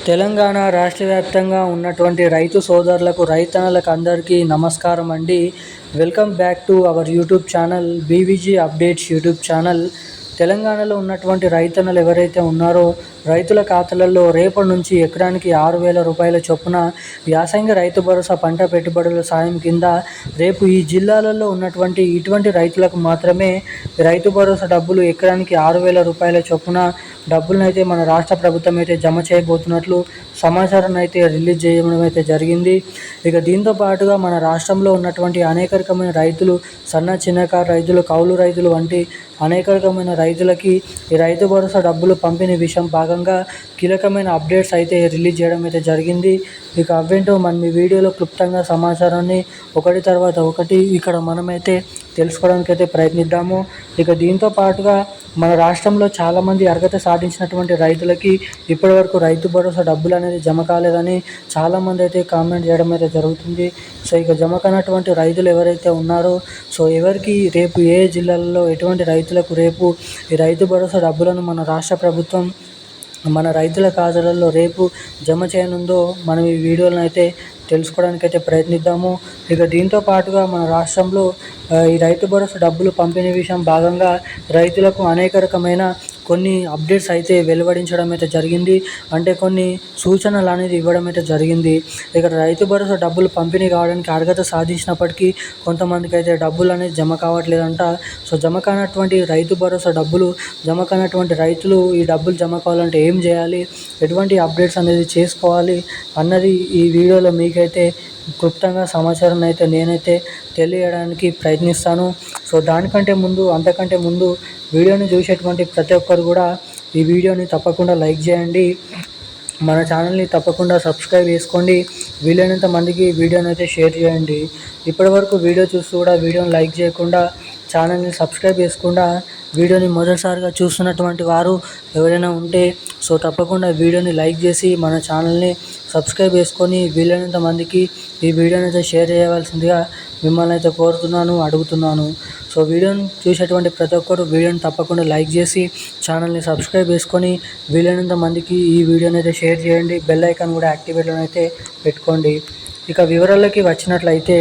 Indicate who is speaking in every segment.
Speaker 1: తెలంగాణ రాష్ట్ర వ్యాప్తంగా ఉన్నటువంటి రైతు సోదరులకు రైతన్నలకు అందరికీ నమస్కారం అండి. Welcome back to our YouTube channel BVG updates YouTube channel. తెలంగాణలో ఉన్నటువంటి రైతన్నలు ఎవరైతే ఉన్నారో రైతుల ఖాతాలలో రేపటి నుంచి ఎకరానికి 6,000 రూపాయల చొప్పున యాసంగి రైతు భరోసా పంట పెట్టుబడుల సాయం కింద రేపు ఈ జిల్లాలలో ఉన్నటువంటి ఇటువంటి రైతులకు మాత్రమే రైతు భరోసా డబ్బులు ఎకరానికి 6,000 రూపాయల చొప్పున డబ్బులనైతే మన రాష్ట్ర ప్రభుత్వం అయితే జమ చేయబోతున్నట్లు సమాచారాన్ని అయితే రిలీజ్ చేయడం అయితే జరిగింది. ఇక దీంతో పాటుగా మన రాష్ట్రంలో ఉన్నటువంటి అనేక రకమైన రైతులు, సన్న చిన్నకారు రైతులు, కౌలు రైతులు వంటి అనేక రకమైన రైతులకి ఈ రైతు భరోసా డబ్బులు పంపిణీ విషయం భాగంగా కీలకమైన అప్డేట్స్ అయితే రిలీజ్ చేయడం అయితే జరిగింది. ఇక అవేంటో మనం ఈ వీడియోలో క్లుప్తంగా సమాచారాన్ని ఒకటి తర్వాత ఒకటి ఇక్కడ మనమైతే తెలుసుకోవడానికి అయితే ప్రయత్నిద్దాము. ఇక దీంతో పాటుగా మన రాష్ట్రంలో చాలామంది అర్హత సాధించినటువంటి రైతులకి ఇప్పటివరకు రైతు భరోసా డబ్బులు అనేది జమ కాలేదని చాలామంది అయితే కామెంట్ చేయడం అయితే జరుగుతుంది. సో ఇక జమ కానటువంటి రైతులు ఎవరైతే ఉన్నారో ఎవరికి రేపు ఏ జిల్లాలలో ఎటువంటి రైతులకు రేపు ఈ రైతు భరోసా డబ్బులను మన రాష్ట్ర ప్రభుత్వం మన రైతుల ఖాతాలలో రేపు జమ చేయనుందో మనం ఈ వీడియోలను అయితే తెలుసుకోవడానికైతే ప్రయత్నిద్దాము. ఇక దీంతో పాటుగా మన రాష్ట్రంలో ఈ రైతు భరోసా డబ్బులు పంపిణీ విషయం భాగంగా రైతులకు అనేక రకమైన కొన్ని అప్డేట్స్ అయితే వెలువడించడం అయితే జరిగింది. అంటే కొన్ని సూచనలు అనేది ఇవ్వడం అయితే జరిగింది. ఇక్కడ రైతు భరోసా డబ్బులు పంపిణీ కావడానికి అర్హత సాధించినప్పటికీ కొంతమందికి అయితే డబ్బులు అనేది జమ కావట్లేదంట. జమ కానటువంటి రైతు భరోసా డబ్బులు జమ కానటువంటి రైతులు ఈ డబ్బులు జమ కావాలంటే ఏం చేయాలి, ఎటువంటి అప్డేట్స్ అనేది చేసుకోవాలి అన్నది ఈ వీడియోలో మీకైతే క్లుప్తంగా సమాచారం అయితే నేనైతే తెలియడానికి ప్రయత్నిస్తాను. అంతకంటే ముందు వీడియోని చూసేటువంటి ప్రతి ఒక్కరు కూడా ఈ వీడియోని తప్పకుండా లైక్ చేయండి. మన ఛానల్ని తప్పకుండా సబ్స్క్రైబ్ చేసుకోండి. వీలైనంత మందికి వీడియోని అయితే షేర్ చేయండి. ఇప్పటివరకు వీడియో చూస్తూ కూడా వీడియోని లైక్ చేయకుండా ఛానల్ని సబ్స్క్రైబ్ చేసుకుండా వీడియోని మొదటిసారిగా చూస్తున్నటువంటి వారు ఎవరైనా ఉంటే తప్పకుండా వీడియోని లైక్ చేసి మన ఛానల్ని సబ్స్క్రైబ్ చేసుకొని వీలైనంత మందికి ఈ వీడియోని అయితే షేర్ చేయవలసిందిగా మిమ్మల్ని అయితే అడుగుతున్నాను. వీడియోని చూసేటువంటి ప్రతి ఒక్కరు వీడియోని తప్పకుండా లైక్ చేసి ఛానల్ని సబ్స్క్రైబ్ చేసుకొని వీలైనంత మందికి ఈ వీడియోని అయితే షేర్ చేయండి. బెల్ ఐకాన్ కూడా యాక్టివేట్లో అయితే పెట్టుకోండి. ఇక వివరాలకి వచ్చినట్లయితే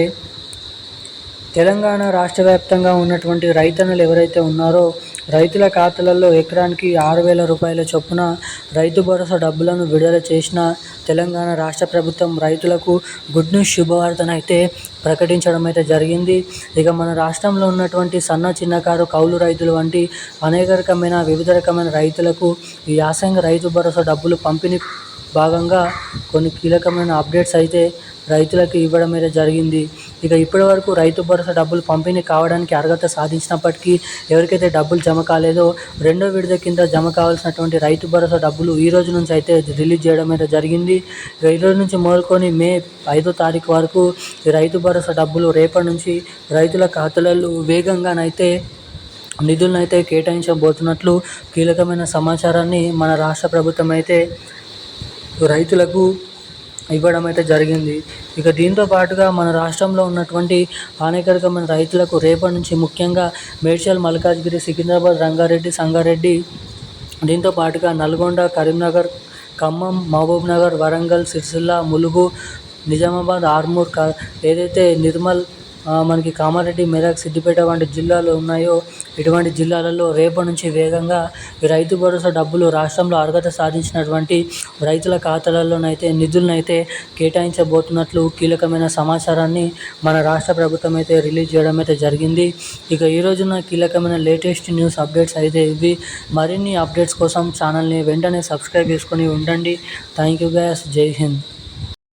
Speaker 1: తెలంగాణ రాష్ట్ర వ్యాప్తంగా ఉన్నటువంటి రైతన్నలు ఎవరైతే ఉన్నారో రైతుల ఖాతాలలో ఎకరానికి 6,000 రూపాయల చొప్పున రైతు భరోసా డబ్బులను విడుదల చేసిన తెలంగాణ రాష్ట్ర ప్రభుత్వం రైతులకు గుడ్ న్యూస్ శుభవార్తనైతే ప్రకటించడం అయితే జరిగింది. ఇక మన రాష్ట్రంలో ఉన్నటువంటి సన్న చిన్నకారు కౌలు రైతులు వంటి అనేక రకమైన వివిధ రకమైన రైతులకు ఈ యాసంగి రైతు భరోసా డబ్బులు పంపిణీ భాగంగా కొన్ని కీలకమైన అప్డేట్స్ అయితే రైతులకు ఇవ్వడం అయితే జరిగింది. ఇక ఇప్పటివరకు రైతు భరోసా డబ్బులు పంపిణీ కావడానికి అర్హత సాధించినప్పటికీ ఎవరికైతే డబ్బులు జమ కాలేదో రెండో విడత కింద జమ కావాల్సినటువంటి రైతు భరోసా డబ్బులు ఈ రోజు నుంచి అయితే రిలీజ్ చేయడం అయితే జరిగింది. ఇక ఈ రోజు నుంచి మొదలుకొని మే 5వ తారీఖు వరకు ఈ రైతు భరోసా డబ్బులు రేపటి నుంచి రైతుల ఖాతాలలో వేగంగానైతే నిధులనైతే కేటాయించబోతున్నట్లు కీలకమైన సమాచారాన్ని మన రాష్ట్ర ప్రభుత్వం అయితే రైతులకు ఇవ్వడం అయితే జరిగింది. ఇక దీంతో పాటుగా మన రాష్ట్రంలో ఉన్నటువంటి అనేక రకమైన రైతులకు రేపటి నుంచి ముఖ్యంగా మేడ్చల్, మల్కాజ్గిరి, సికింద్రాబాద్, రంగారెడ్డి, సంగారెడ్డి, దీంతో పాటుగా నల్గొండ, కరీంనగర్, ఖమ్మం, మహబూబ్నగర్, వరంగల్, సిరిసిల్ల, ములుగు, నిజామాబాద్, ఆర్మూర్, ఏదైతే నిర్మల్, మనకి కామారెడ్డి, మెదక్, సిద్దిపేట వంటి జిల్లాలు ఉన్నాయో ఇటువంటి జిల్లాలలో రేపటి నుంచి వేగంగా ఈ రైతు భరోసా డబ్బులు రాష్ట్రంలో అర్హత సాధించినటువంటి రైతుల ఖాతాలలోనైతే నిధులనైతే కేటాయించబోతున్నట్లు కీలకమైన సమాచారాన్ని మన రాష్ట్ర ప్రభుత్వం అయితే రిలీజ్ చేయడం అయితే జరిగింది. ఇక ఈ రోజున కీలకమైన లేటెస్ట్ న్యూస్ అప్డేట్స్ అయితే ఇవి. మరిన్ని అప్డేట్స్ కోసం ఛానల్ని వెంటనే సబ్స్క్రైబ్ చేసుకొని ఉండండి. Thank you guys. జై హింద్.